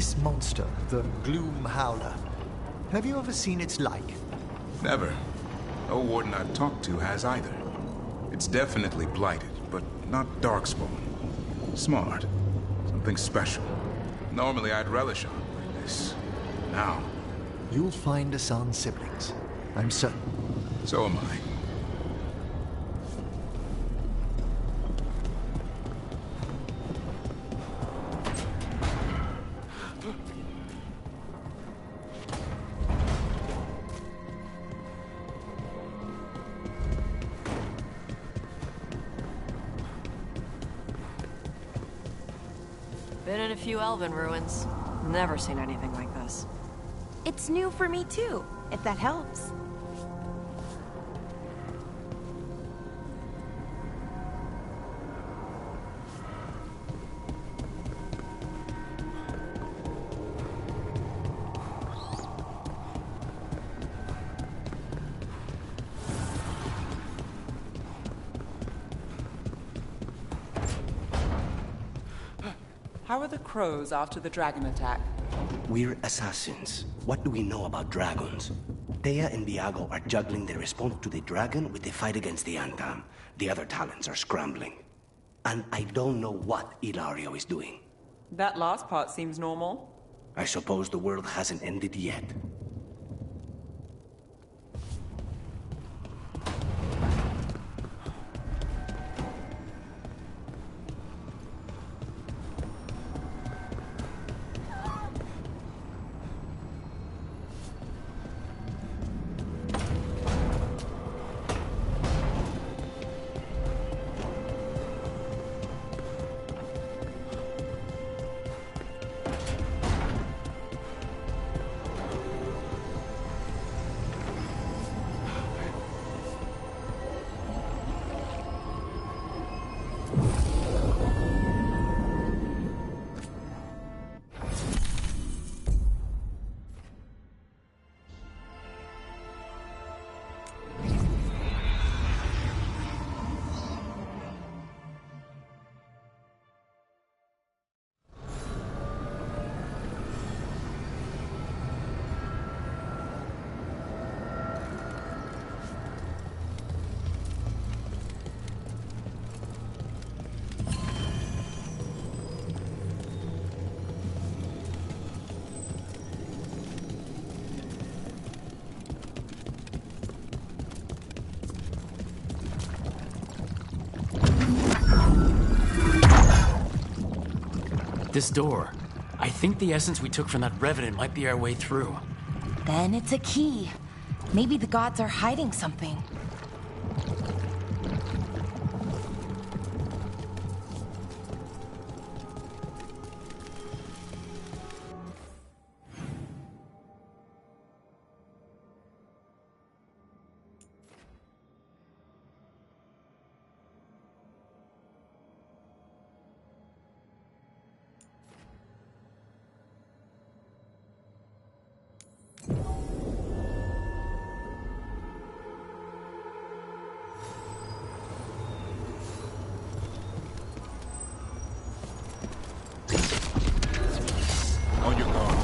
This monster, the Gloom Howler, have you ever seen its like? Never. No warden I've talked to has either. It's definitely blighted, but not darkspawn. Smart. Something special. Normally I'd relish on like this. Now... You'll find Hassan's siblings. I'm certain. So am I. Been in a few elven ruins. Never seen anything like this. It's new for me too, if that helps. How are the crows after the dragon attack? We're assassins. What do we know about dragons? Thea and Viago are juggling their response to the dragon with the fight against the Antam. The other talents are scrambling. And I don't know what Ilario is doing. That last part seems normal. I suppose the world hasn't ended yet. This door. I think the essence we took from that Revenant might be our way through. Then it's a key. Maybe the gods are hiding something. On your guard.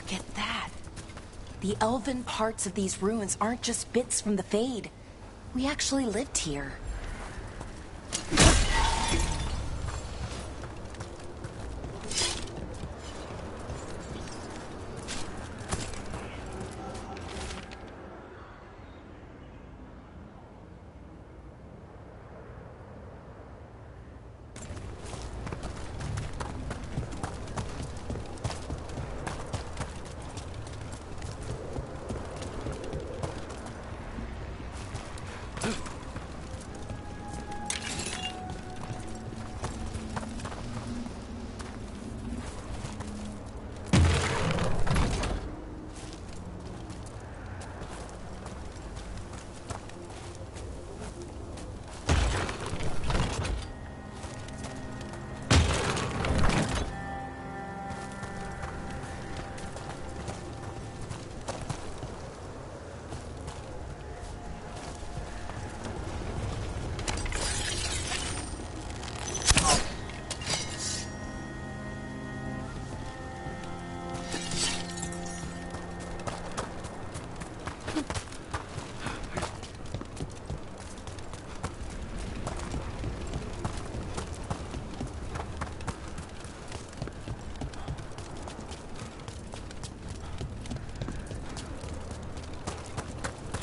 Look at that. The elven parts of these ruins aren't just bits from the Fade. We actually lived here.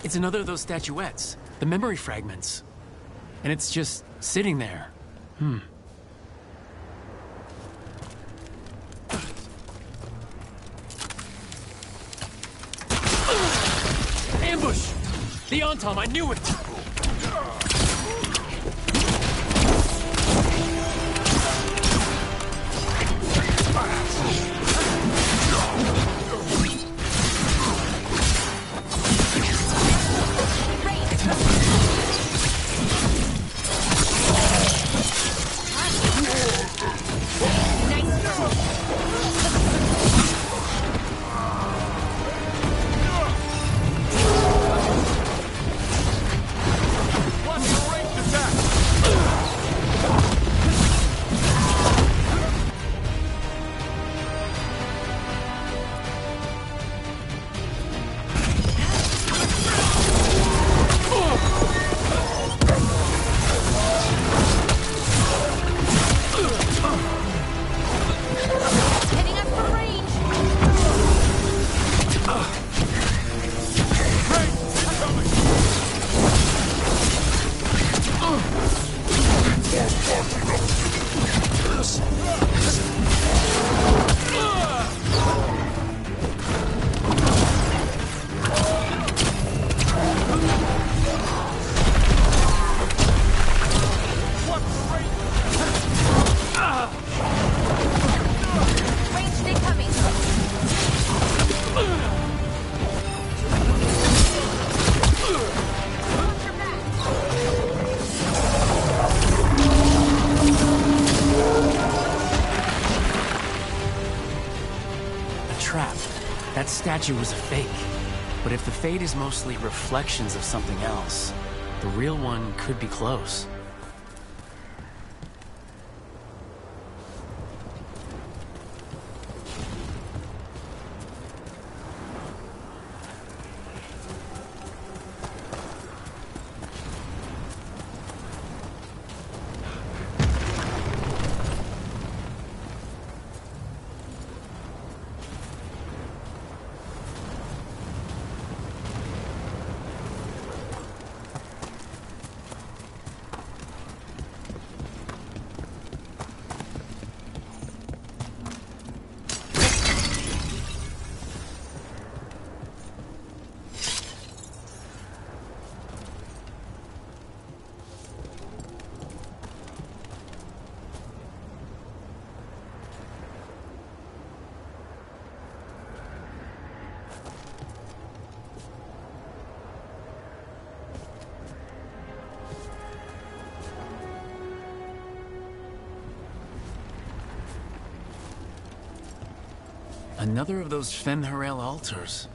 It's another of those statuettes, the memory fragments. And it's just sitting there. Ambush! The Antom, I knew it! That statue was a fake. But if the Fade is mostly reflections of something else, the real one could be close. Another of those Fen'Harel altars.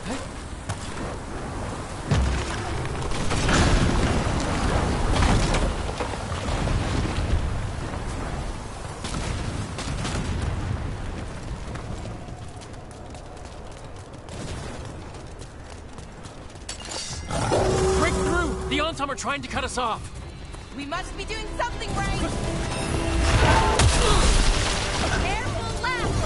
Break through! The Ontom are trying to cut us off! We must be doing something right! Careful left!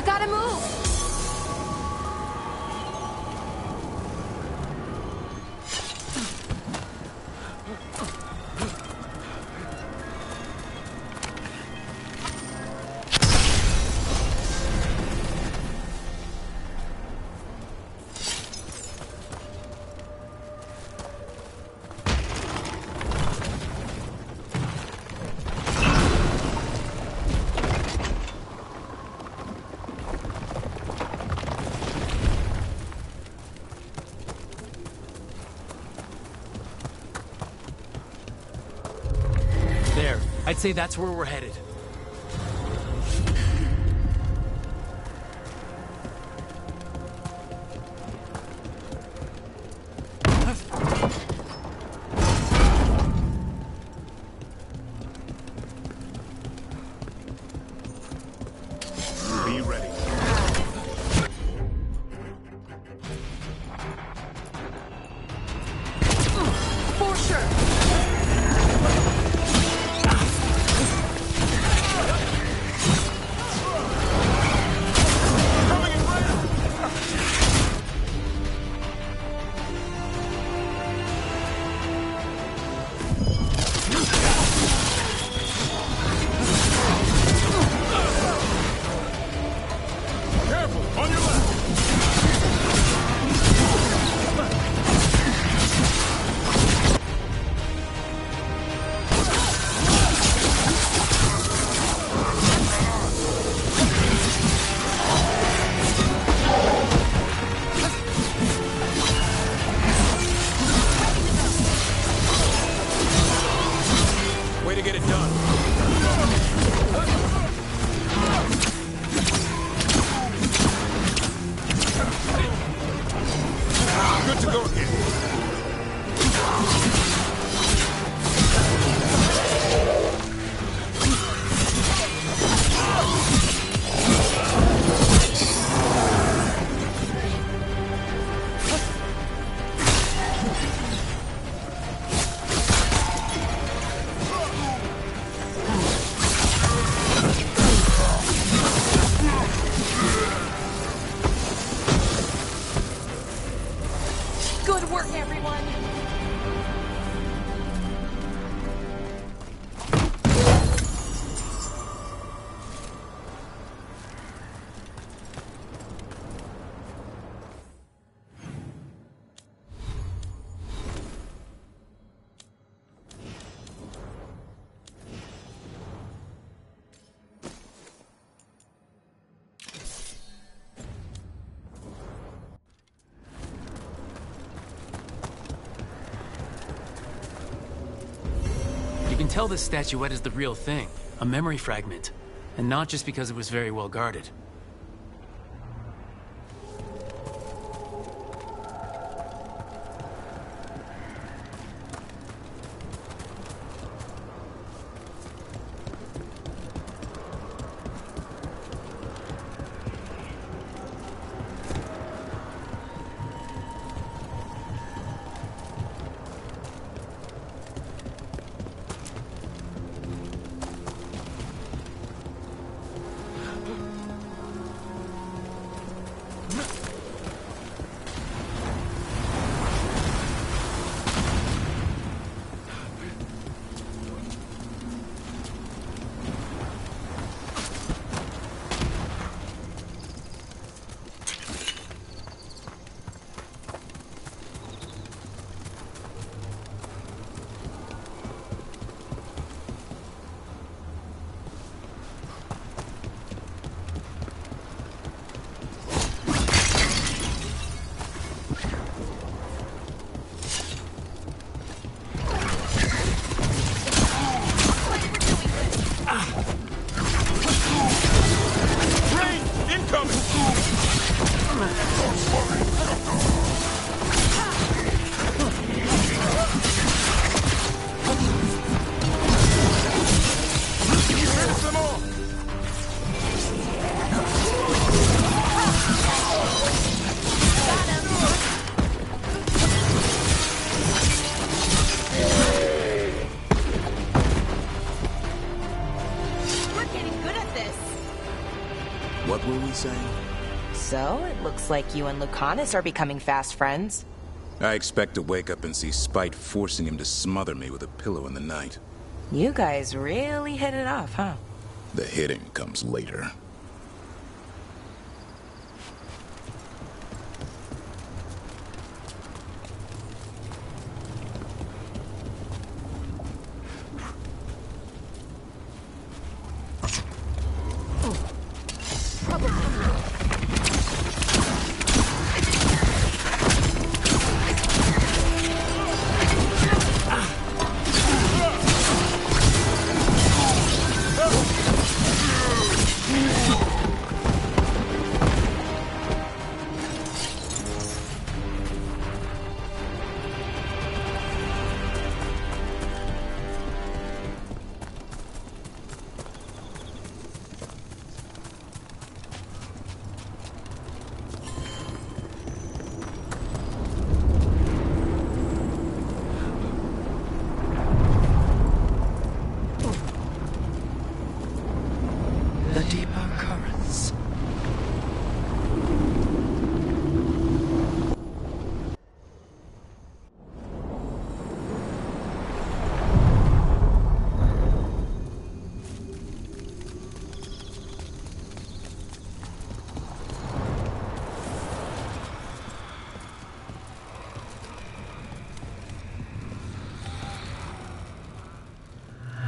gotta move! There. I'd say that's where we're headed. Be ready. For sure! Way to get it done. Good to go again. Good work, everyone! You can tell this statuette is the real thing, a memory fragment, and not just because it was very well guarded. saying? So, it looks like you and Lucanus are becoming fast friends. I expect to wake up and see Spite forcing him to smother me with a pillow in the night. You guys really hit it off, huh? The hitting comes later. The deeper currents.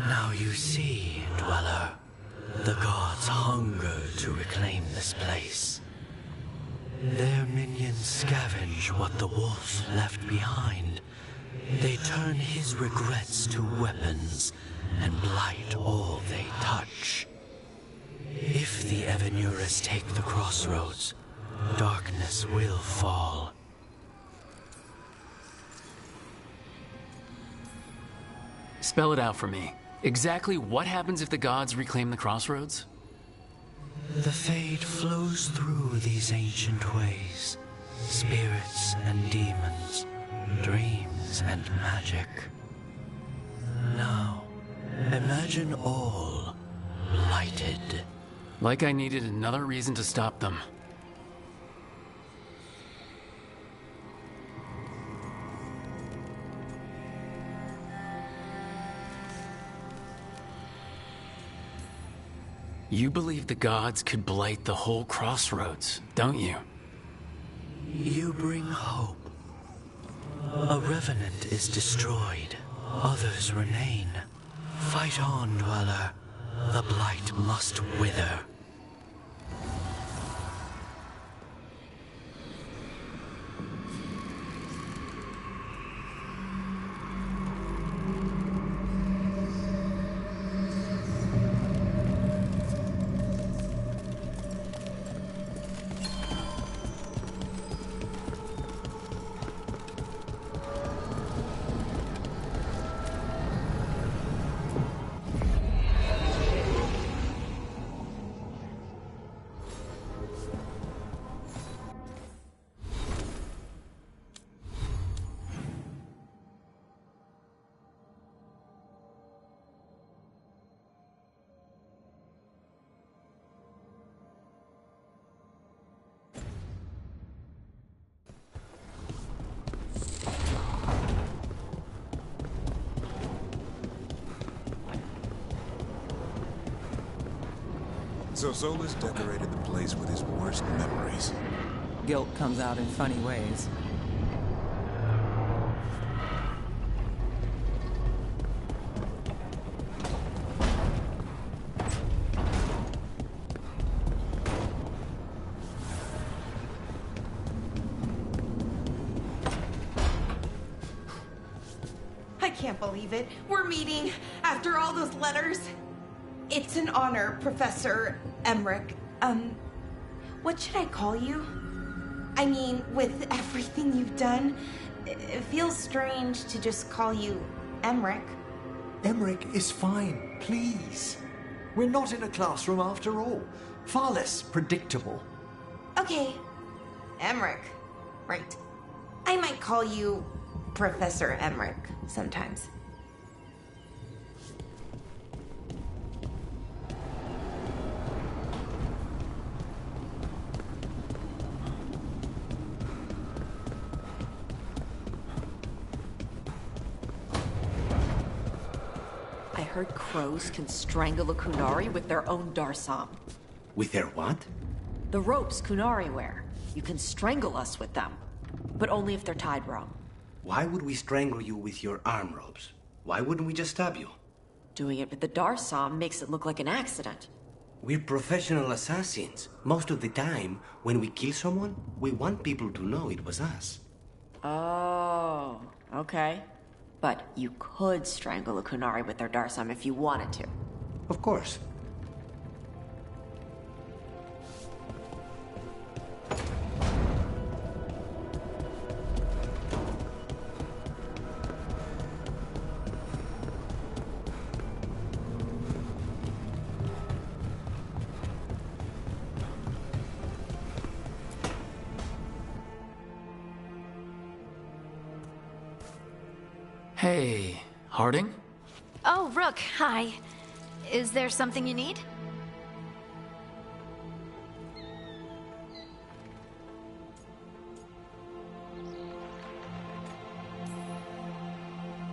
Now you see, Dweller. The gods hunger to reclaim this place. Their minions scavenge what the wolf left behind. They turn his regrets to weapons and blight all they touch. If the Evenuras take the crossroads, darkness will fall. Spell it out for me. Exactly what happens if the gods reclaim the crossroads? The Fade flows through these ancient ways. Spirits and demons, dreams and magic. Now, imagine all blighted. Like I needed another reason to stop them. You believe the gods could blight the whole crossroads, don't you? You bring hope. A revenant is destroyed, others remain. Fight on, Dweller. The blight must wither. So Solus decorated the place with his worst memories. Guilt comes out in funny ways. I can't believe it. We're meeting after all those letters. It's an honor, Professor Emmerich. What should I call you? I mean, with everything you've done, it feels strange to just call you Emmerich. Emmerich is fine, please. We're not in a classroom after all. Far less predictable. Okay, Emmerich. Right. I might call you Professor Emmerich sometimes. heard crows can strangle a Kunari with their own Darsam. With their what? The ropes Kunari wear. You can strangle us with them. But only if they're tied wrong. Why would we strangle you with your arm ropes? Why wouldn't we just stab you? Doing it with the Darsam makes it look like an accident. We're professional assassins. Most of the time, when we kill someone, we want people to know it was us. Oh, okay. But you could strangle a Kunari with their Darsam if you wanted to. Of course. Hey, Harding? Oh, Rook, hi. Is there something you need?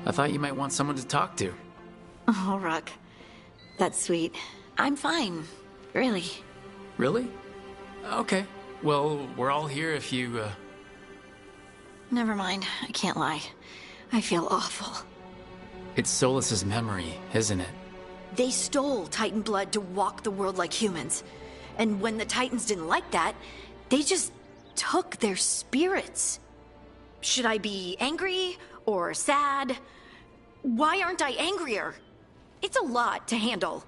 I thought you might want someone to talk to. Oh, Rook. That's sweet. I'm fine. Really. Really? Okay. Well, we're all here if you, Never mind. I can't lie. I feel awful. It's Solus's memory, isn't it? They stole Titan blood to walk the world like humans. And when the Titans didn't like that, they just took their spirits. Should I be angry or sad? Why aren't I angrier? It's a lot to handle.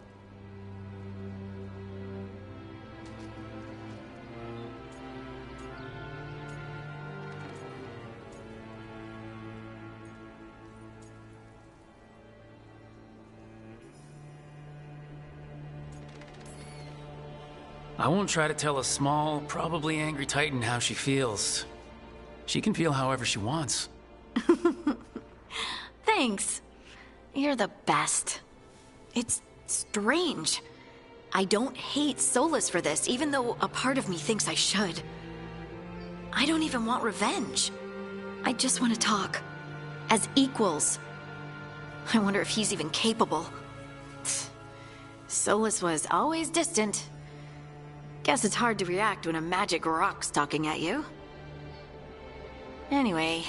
I won't try to tell a small, probably angry Titan how she feels. She can feel however she wants. Thanks. You're the best. It's strange. I don't hate Solus for this, even though a part of me thinks I should. I don't even want revenge. I just want to talk. As equals. I wonder if he's even capable. Solus was always distant. Guess it's hard to react when a magic rock's talking at you. Anyway,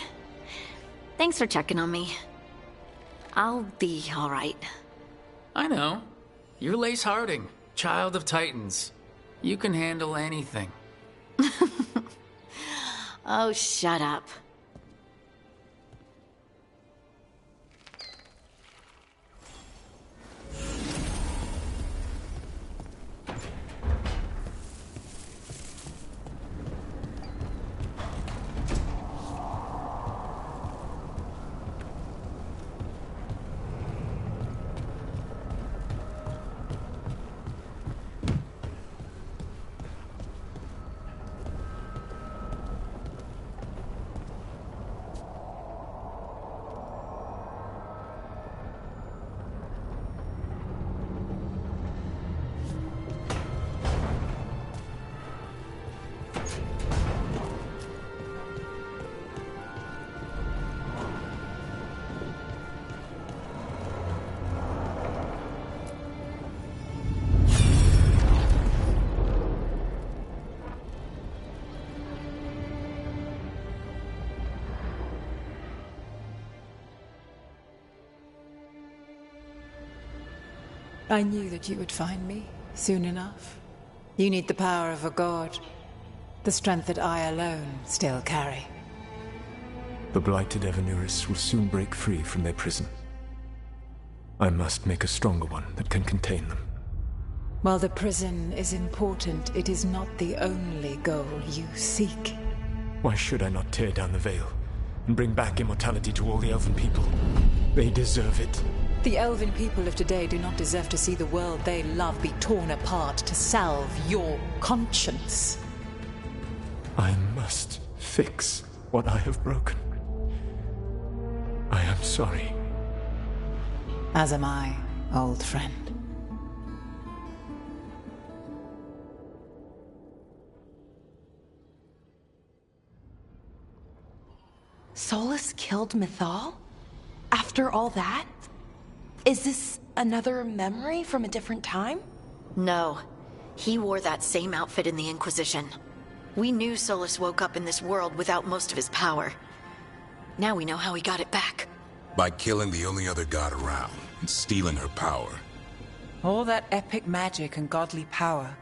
thanks for checking on me. I'll be all right. I know. You're Lace Harding, child of Titans. You can handle anything. Oh, shut up. I knew that you would find me soon enough. You need the power of a god, the strength that I alone still carry. The blighted Evanuris will soon break free from their prison. I must make a stronger one that can contain them. While the prison is important, it is not the only goal you seek. Why should I not tear down the veil and bring back immortality to all the Elven people? They deserve it. The Elven people of today do not deserve to see the world they love be torn apart to salve your conscience. I must fix what I have broken. I am sorry. As am I, old friend. Solus killed Mythal? After all that? Is this another memory from a different time? No. He wore that same outfit in the Inquisition. We knew Solus woke up in this world without most of his power. Now we know how he got it back. By killing the only other god around and stealing her power. All that epic magic and godly power.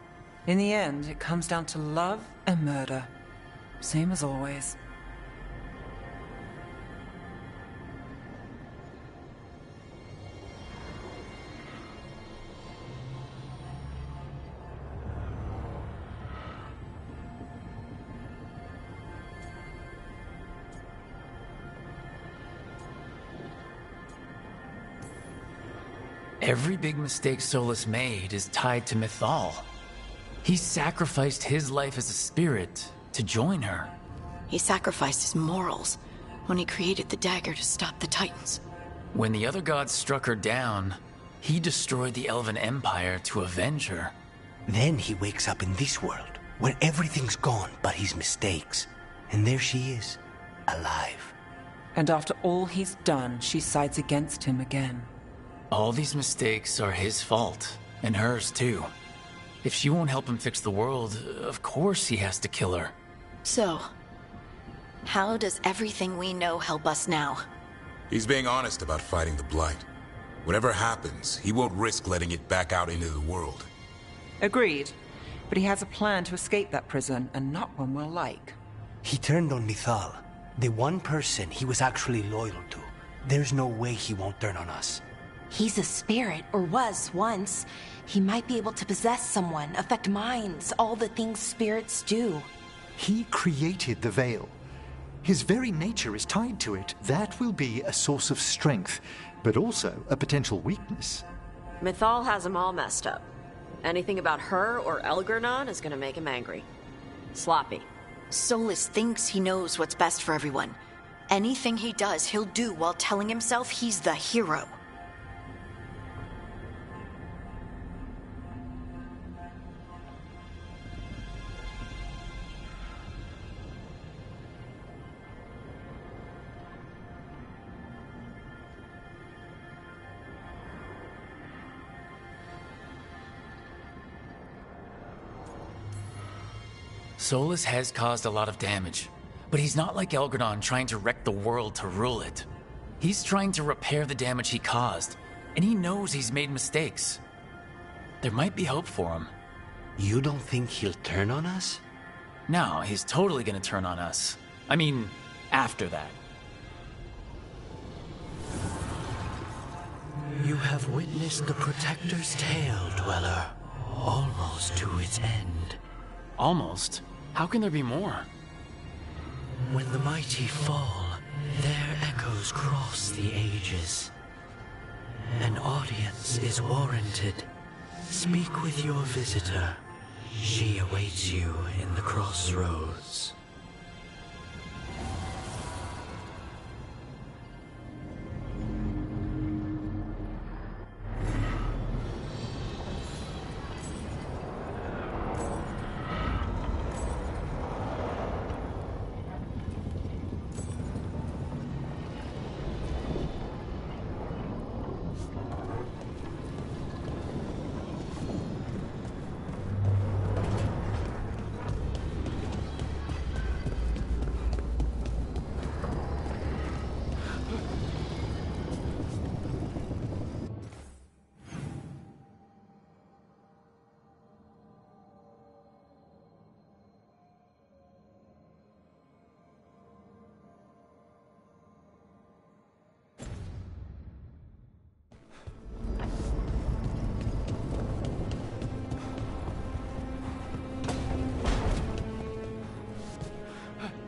In the end, it comes down to love and murder. Same as always. Every big mistake Solus made is tied to Mythal. He sacrificed his life as a spirit to join her. He sacrificed his morals when he created the dagger to stop the Titans. When the other gods struck her down, he destroyed the Elven Empire to avenge her. Then he wakes up in this world, where everything's gone but his mistakes. And there she is, alive. And after all he's done, she sides against him again. All these mistakes are his fault, and hers too. If she won't help him fix the world, of course he has to kill her. So, how does everything we know help us now? He's being honest about fighting the Blight. Whatever happens, he won't risk letting it back out into the world. Agreed. But he has a plan to escape that prison, and not one we'll like. He turned on Mythal, the one person he was actually loyal to. There's no way he won't turn on us. He's a spirit, or was once. He might be able to possess someone, affect minds, all the things spirits do. He created the veil. His very nature is tied to it. That will be a source of strength, but also a potential weakness. Mythal has him all messed up. Anything about her or Elgernon is gonna make him angry. Sloppy. Solus thinks he knows what's best for everyone. Anything he does, he'll do while telling himself he's the hero. Solus has caused a lot of damage, but he's not like Elgernon trying to wreck the world to rule it. He's trying to repair the damage he caused, and he knows he's made mistakes. There might be hope for him. You don't think he'll turn on us? No, he's totally gonna turn on us. I mean, after that. You have witnessed the Protector's tale, Dweller, almost to its end. Almost? How can there be more? When the mighty fall, their echoes cross the ages. An audience is warranted. Speak with your visitor. She awaits you in the crossroads.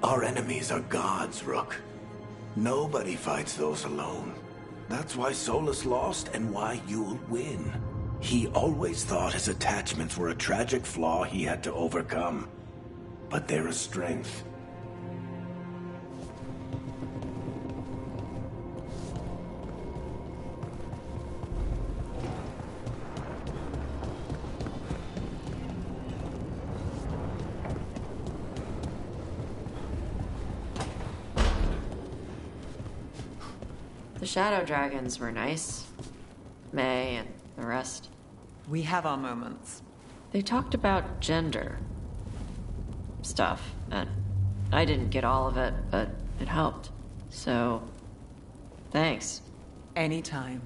Our enemies are gods, Rook. Nobody fights those alone. That's why Solus lost and why you'll win. He always thought his attachments were a tragic flaw he had to overcome. But they're a strength. The Shadow Dragons were nice. May and the rest. We have our moments. They talked about gender stuff, and I didn't get all of it, but it helped. So, thanks. Anytime.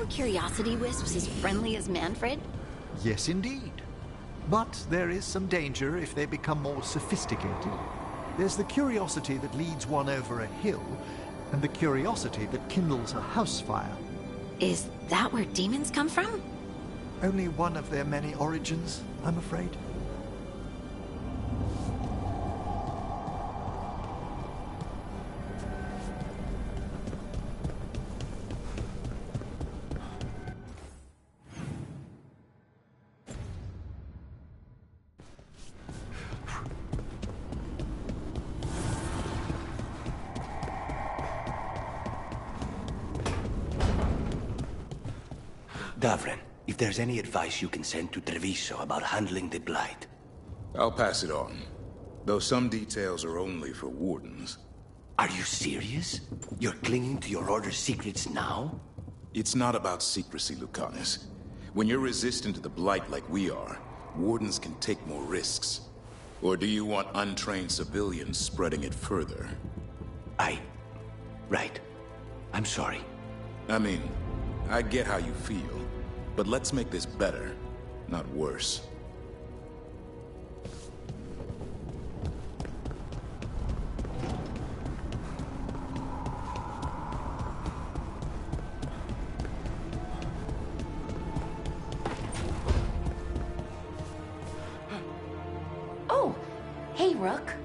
Curiosity wisps as friendly as Manfred? Yes, indeed. But there is some danger if they become more sophisticated. There's the curiosity that leads one over a hill, and the curiosity that kindles a house fire. Is that where demons come from? Only one of their many origins, I'm afraid. Davren, if there's any advice you can send to Treviso about handling the Blight. I'll pass it on. Though some details are only for wardens. Are you serious? You're clinging to your order's secrets now? It's not about secrecy, Lucanus. When you're resistant to the Blight like we are, wardens can take more risks. Or do you want untrained civilians spreading it further? Right. I'm sorry. I mean, I get how you feel. But let's make this better, not worse. Oh, hey, Rook.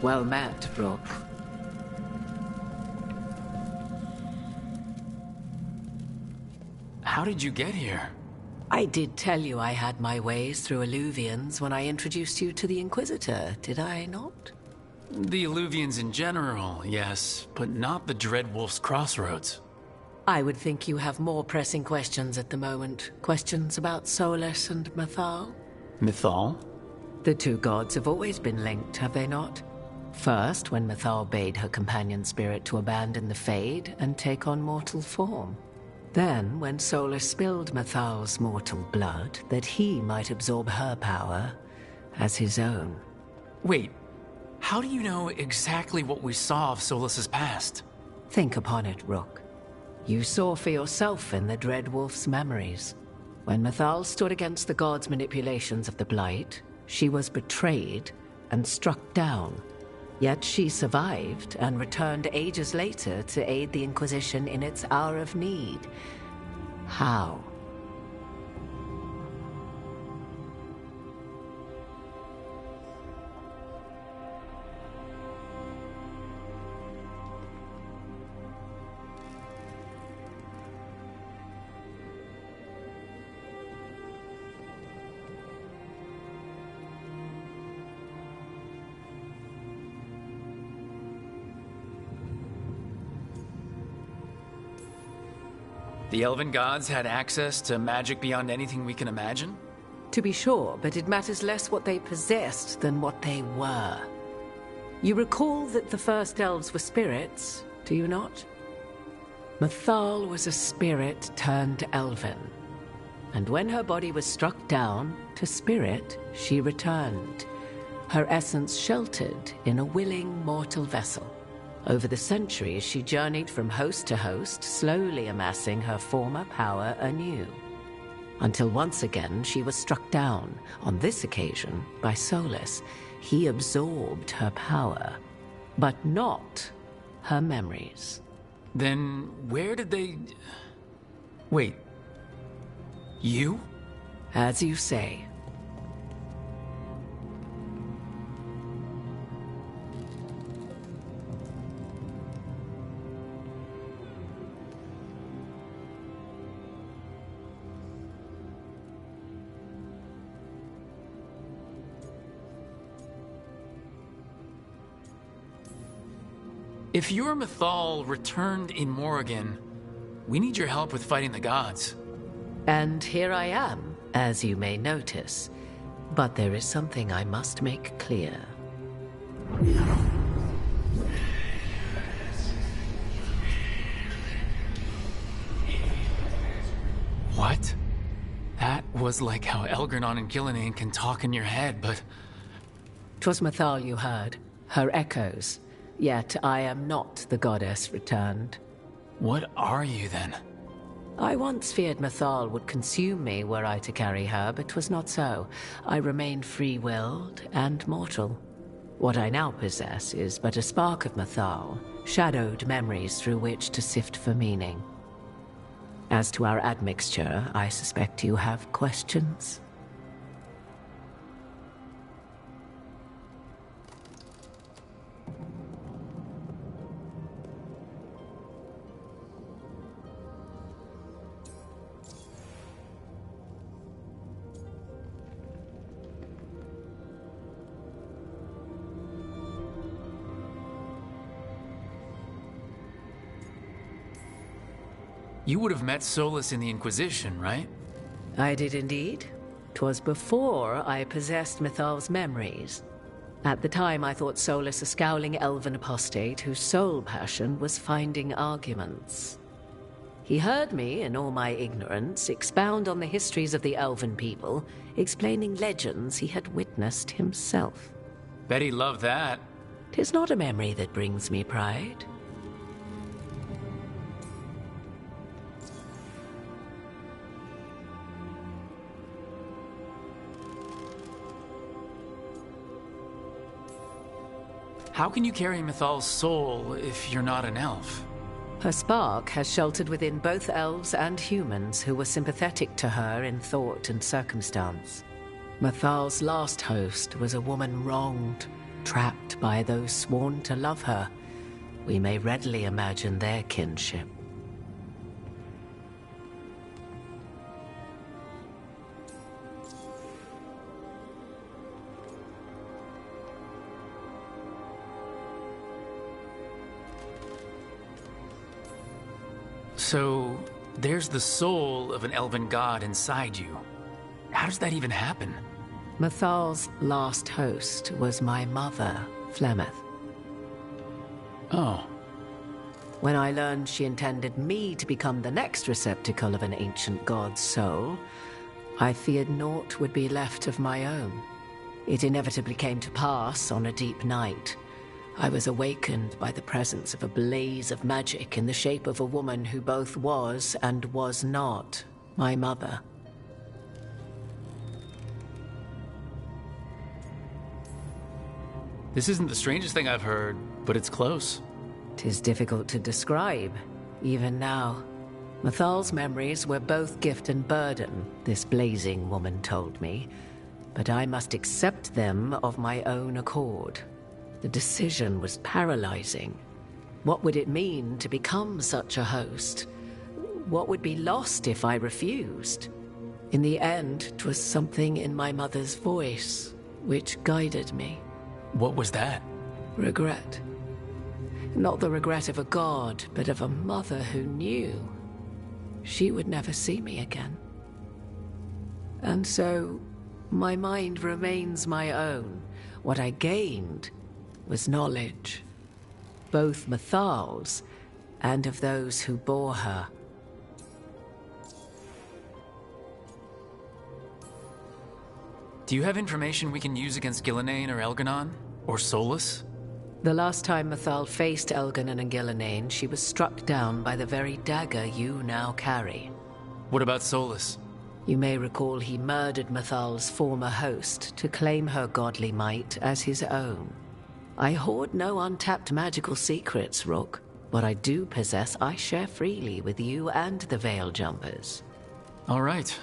Well met, Rook. How did you get here? I did tell you I had my ways through Illuvians when I introduced you to the Inquisitor, did I not? The Illuvians in general, yes, but not the Dreadwolf's Crossroads. I would think you have more pressing questions at the moment. Questions about Solus and Mythal? Mythal? The two gods have always been linked, have they not? First, when Mythal bade her companion spirit to abandon the Fade and take on mortal form. Then, when Solus spilled Mythal's mortal blood, that he might absorb her power as his own. Wait, how do you know exactly what we saw of Solus's past? Think upon it, Rook. You saw for yourself in the Dreadwolf's memories. When Mythal stood against the gods' manipulations of the Blight, she was betrayed and struck down. Yet she survived and returned ages later to aid the Inquisition in its hour of need. How? The Elven gods had access to magic beyond anything we can imagine? To be sure, but it matters less what they possessed than what they were. You recall that the first elves were spirits, do you not? Mythal was a spirit turned elven. And when her body was struck down, to spirit she returned. Her essence sheltered in a willing mortal vessel. Over the centuries, she journeyed from host to host, slowly amassing her former power anew. Until once again, she was struck down, on this occasion, by Solus. He absorbed her power, but not her memories. Then where did they... Wait. You? As you say. If your Mythal returned in Morrigan, we need your help with fighting the gods. And here I am, as you may notice. But there is something I must make clear. What? That was like how Elgernon and Gillenane can talk in your head, but... 'Twas Mythal you heard, her echoes. Yet I am not the goddess returned. What are you, then? I once feared Mythal would consume me were I to carry her, but 'twas not so. I remained free-willed and mortal. What I now possess is but a spark of Mythal, shadowed memories through which to sift for meaning. As to our admixture, I suspect you have questions. You would have met Solus in the Inquisition, right? I did indeed. 'Twas before I possessed Mythal's memories. At the time, I thought Solus a scowling elven apostate whose sole passion was finding arguments. He heard me, in all my ignorance, expound on the histories of the elven people, explaining legends he had witnessed himself. Bet he loved that. 'Tis not a memory that brings me pride. How can you carry Mythal's soul if you're not an elf? Her spark has sheltered within both elves and humans who were sympathetic to her in thought and circumstance. Mythal's last host was a woman wronged, trapped by those sworn to love her. We may readily imagine their kinship. So, there's the soul of an elven god inside you. How does that even happen? Mathal's last host was my mother, Flemeth. Oh. When I learned she intended me to become the next receptacle of an ancient god's soul, I feared naught would be left of my own. It inevitably came to pass on a deep night. I was awakened by the presence of a blaze of magic in the shape of a woman who both was and was not my mother. This isn't the strangest thing I've heard, but it's close. 'Tis difficult to describe, even now. Mathal's memories were both gift and burden, this blazing woman told me, but I must accept them of my own accord. The decision was paralyzing. What would it mean to become such a host? What would be lost if I refused? In the end, 'twas something in my mother's voice which guided me. What was that? Regret. Not the regret of a god, but of a mother who knew she would never see me again. And so, my mind remains my own. What I gained was knowledge, both Mathal's and of those who bore her. Do you have information we can use against Gillenane or Elganon? Or Solus? The last time Mathal faced Elganon and Gillenane, she was struck down by the very dagger you now carry. What about Solus? You may recall he murdered Mathal's former host to claim her godly might as his own. I hoard no untapped magical secrets, Rook. What I do possess, I share freely with you and the Veil Jumpers. All right.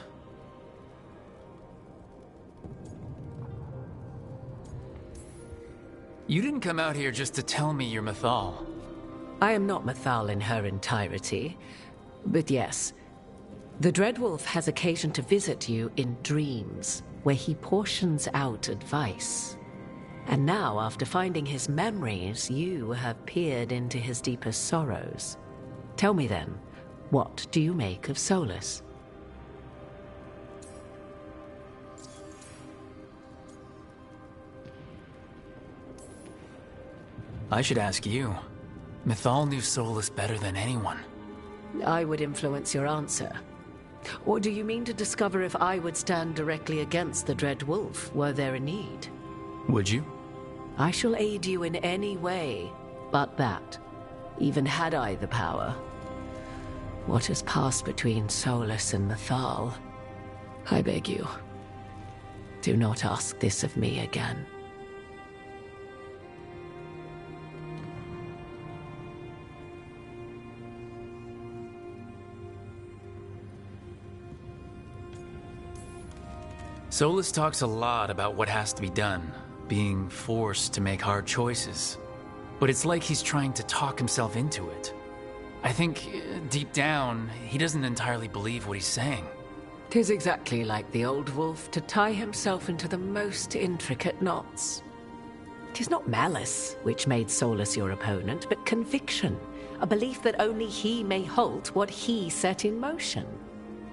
You didn't come out here just to tell me you're Mathal. I am not Mathal in her entirety, but yes. The Dreadwolf has occasion to visit you in dreams, where he portions out advice. And now, after finding his memories, you have peered into his deepest sorrows. Tell me then, what do you make of Solus? I should ask you. Mathal knew Solus better than anyone. I would influence your answer. Or do you mean to discover if I would stand directly against the Dread Wolf, were there a need? Would you? I shall aid you in any way but that, even had I the power. What has passed between Solus and Mathal, I beg you, do not ask this of me again. Solus talks a lot about what has to be done, being forced to make hard choices. But it's like he's trying to talk himself into it. I think, deep down, he doesn't entirely believe what he's saying. 'Tis exactly like the old wolf to tie himself into the most intricate knots. 'Tis not malice which made Solus your opponent, but conviction, a belief that only he may halt what he set in motion.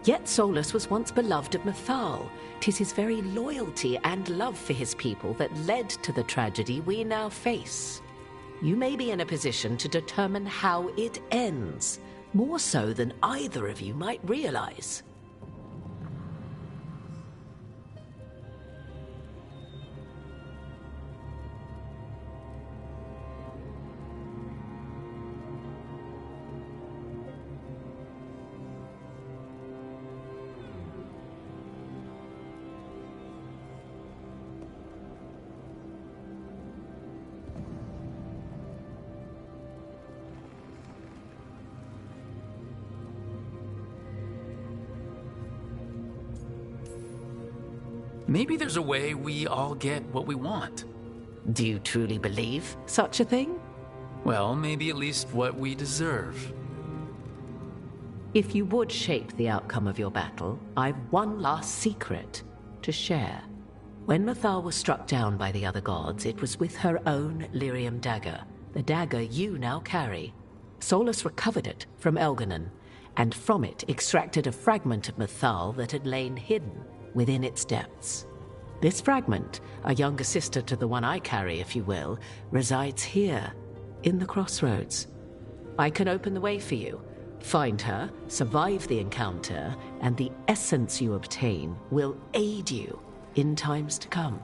Yet Solus was once beloved of Mathal. 'Tis his very loyalty and love for his people that led to the tragedy we now face. You may be in a position to determine how it ends, more so than either of you might realize. Maybe there's a way we all get what we want. Do you truly believe such a thing? Well, maybe at least what we deserve. If you would shape the outcome of your battle, I've one last secret to share. When Mythal was struck down by the other gods, it was with her own lyrium dagger, the dagger you now carry. Solus recovered it from Elganon, and from it extracted a fragment of Mythal that had lain hidden within its depths. This fragment, a younger sister to the one I carry, if you will, resides here, in the crossroads. I can open the way for you. Find her, survive the encounter, and the essence you obtain will aid you in times to come.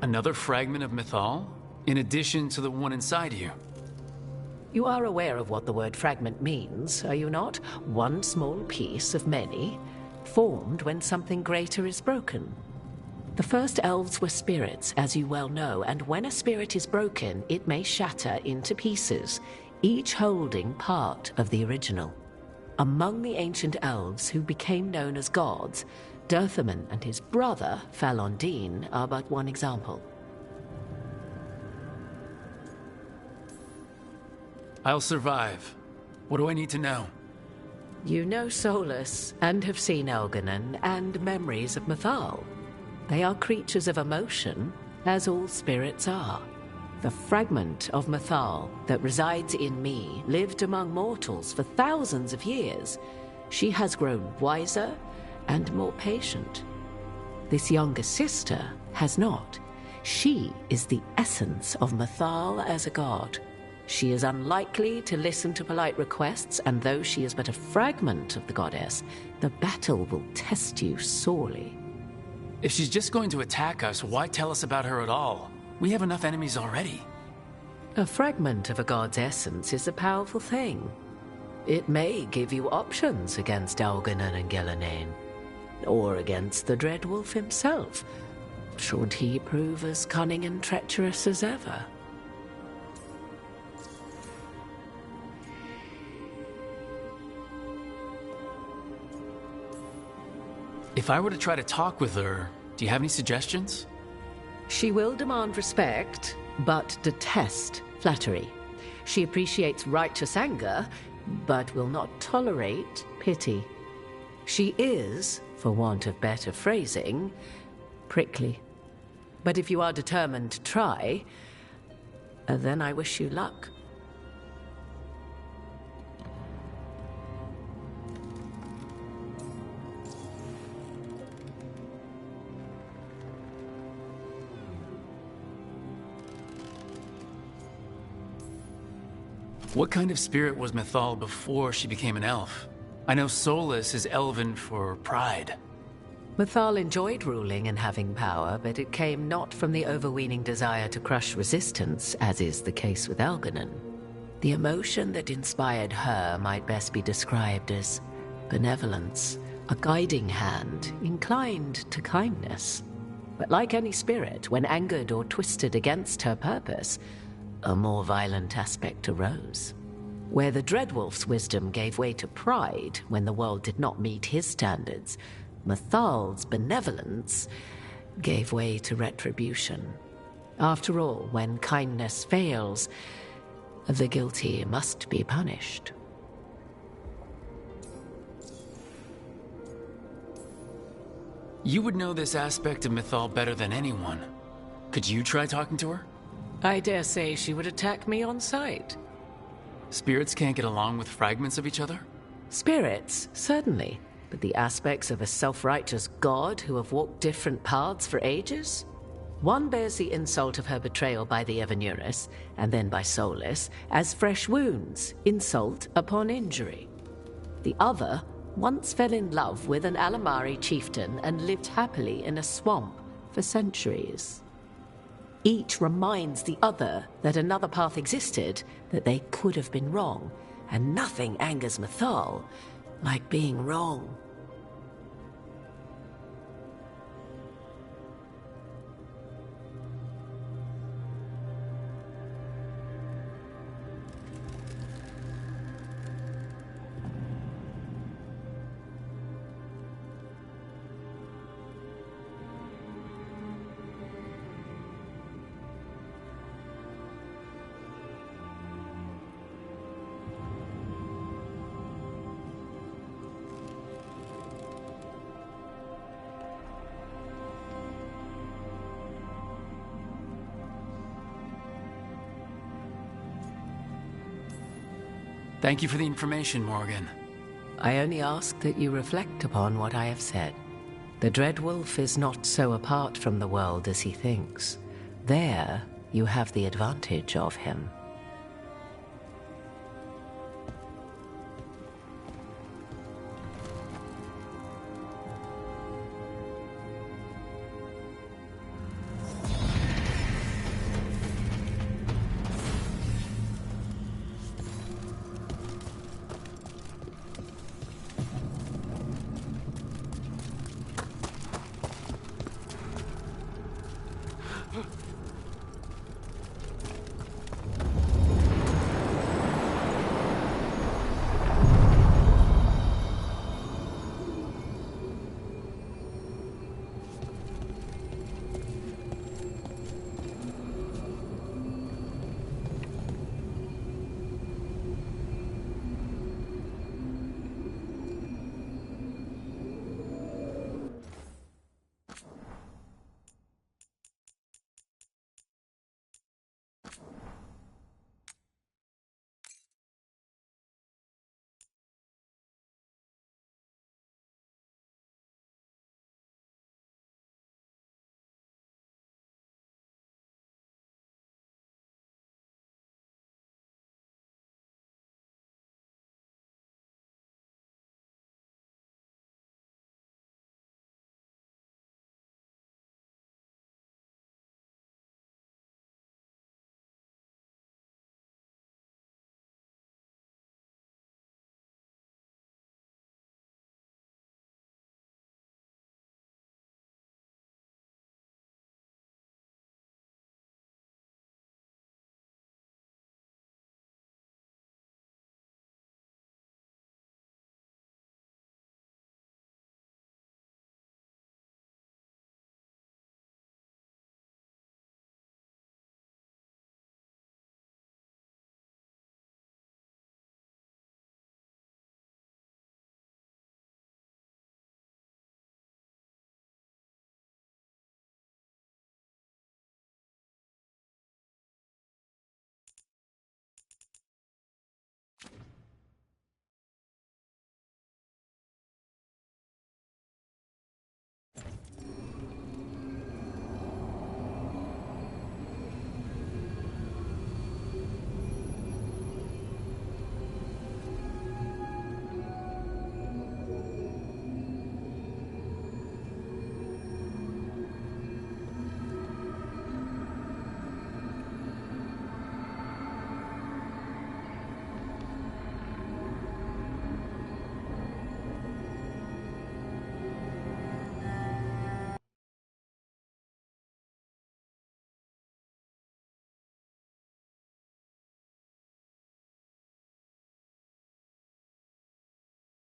Another fragment of Mythal? In addition to the one inside you? You are aware of what the word fragment means, are you not? One small piece of many, formed when something greater is broken. The first elves were spirits, as you well know, and when a spirit is broken, it may shatter into pieces, each holding part of the original. Among the ancient elves who became known as gods, Dirthaman and his brother, Falondine, are but one example. I'll survive. What do I need to know? You know Solus, and have seen Elganon, and memories of Mythal. They are creatures of emotion, as all spirits are. The fragment of Mythal that resides in me lived among mortals for thousands of years. She has grown wiser and more patient. This younger sister has not. She is the essence of Mythal as a god. She is unlikely to listen to polite requests, and though she is but a fragment of the goddess, the battle will test you sorely. If she's just going to attack us, why tell us about her at all? We have enough enemies already. A fragment of a god's essence is a powerful thing. It may give you options against Elganon and Ghilanane, or against the Dreadwolf himself, should he prove as cunning and treacherous as ever. If I were to try to talk with her, do you have any suggestions? She will demand respect, but detest flattery. She appreciates righteous anger, but will not tolerate pity. She is, for want of better phrasing, prickly. But if you are determined to try, then I wish you luck. What kind of spirit was Mythal before she became an elf? I know Solus is elven for pride. Mythal enjoyed ruling and having power, but it came not from the overweening desire to crush resistance, as is the case with Elganon. The emotion that inspired her might best be described as benevolence, a guiding hand, inclined to kindness. But like any spirit, when angered or twisted against her purpose, a more violent aspect arose. Where the Dreadwolf's wisdom gave way to pride when the world did not meet his standards, Mythal's benevolence gave way to retribution. After all, when kindness fails, the guilty must be punished. You would know this aspect of Mythal better than anyone. Could you try talking to her? I dare say she would attack me on sight. Spirits can't get along with fragments of each other? Spirits, certainly. But the aspects of a self-righteous god who have walked different paths for ages? One bears the insult of her betrayal by the Evanurus, and then by Solus, as fresh wounds, insult upon injury. The other once fell in love with an Alamari chieftain and lived happily in a swamp for centuries. Each reminds the other that another path existed, that they could have been wrong, and nothing angers Mythal like being wrong. Thank you for the information, Morgan. I only ask that you reflect upon what I have said. The Dreadwolf is not so apart from the world as he thinks. There, you have the advantage of him.